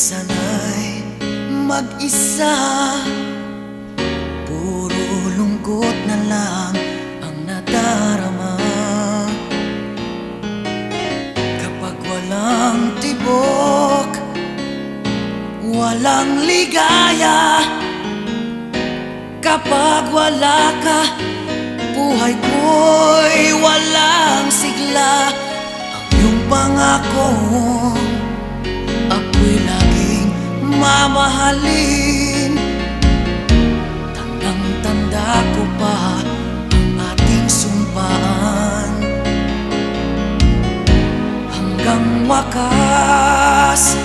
sana'y mag-isa, puro lungkot na lang ang nadarama. Kapag walang tibok, walang ligaya, kapag wala ka, buhay ko'y walang sigla. Ang iyong pangako, ako'y laging mamahalin. Tandang-tanda ko pa ang ating sumpaan. Hanggang wakas,